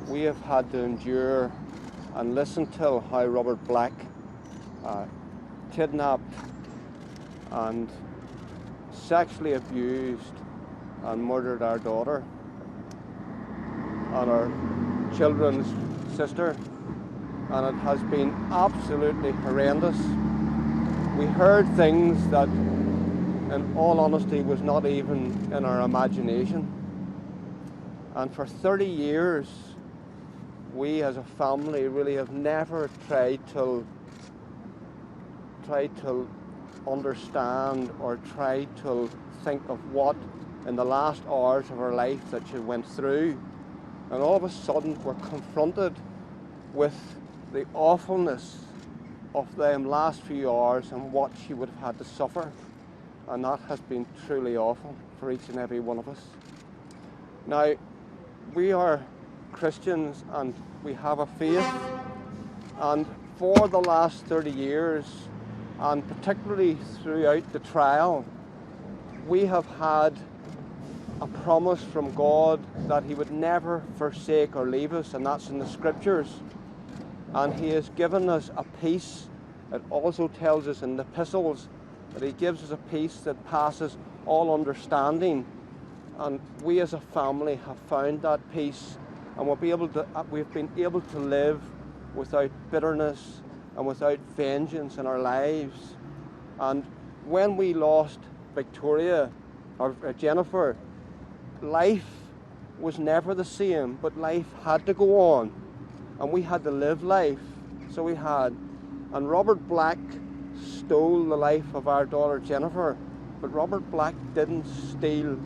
we have had to endure and listen to how Robert Black kidnapped and sexually abused and murdered our daughter and our children's sister, and it has been absolutely horrendous. We heard things that, in all honesty, was not even in our imagination. And for 30 years, we as a family really have never tried to understand or try to think of what in the last hours of our life that she went through. And all of a sudden we're confronted with the awfulness of them last few hours and what she would have had to suffer. And that has been truly awful for each and every one of us. Now, we are Christians and we have a faith, and for the last 30 years, and particularly throughout the trial, we have had a promise from God that He would never forsake or leave us, and that's in the Scriptures. And He has given us a peace. It also tells us in the epistles that He gives us a peace that passes all understanding. And we as a family have found that peace, and we've been able to live without bitterness and without vengeance in our lives. And when we lost Victoria, or Jennifer, life was never the same, but life had to go on, and we had to live life. So we had. And Robert Black stole the life of our daughter Jennifer, but Robert Black didn't steal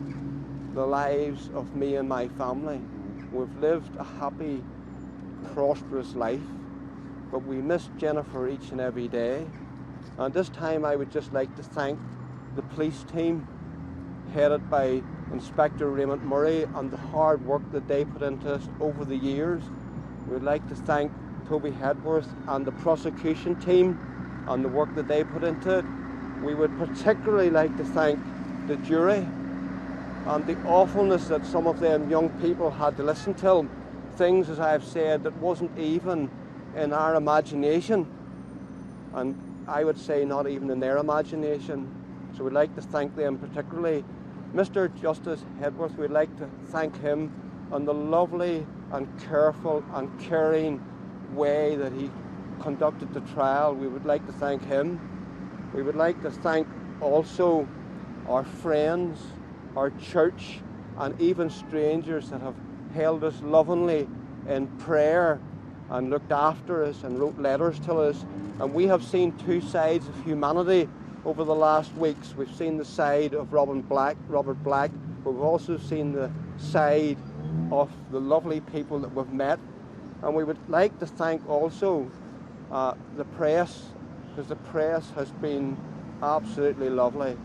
the lives of me and my family. We've lived a happy, prosperous life, but we miss Jennifer each and every day. And this time I would just like to thank the police team, headed by Inspector Raymond Murray, and the hard work that they put into us over the years. We'd like to thank Toby Hedworth and the prosecution team and the work that they put into it. We would particularly like to thank the jury and the awfulness that some of them young people had to listen to. Things, as I've said, that wasn't even in our imagination, and I would say not even in their imagination. So we'd like to thank them particularly. Mr. Justice Hedworth, we'd like to thank him on the lovely and careful and caring way that he conducted the trial. We would like to thank him. We would like to thank also our friends, our church, and even strangers that have held us lovingly in prayer and looked after us and wrote letters to us. And we have seen two sides of humanity over the last weeks. We've seen the side of Robert Black, but we've also seen the side of the lovely people that we've met. And we would like to thank also the press, because the press has been absolutely lovely.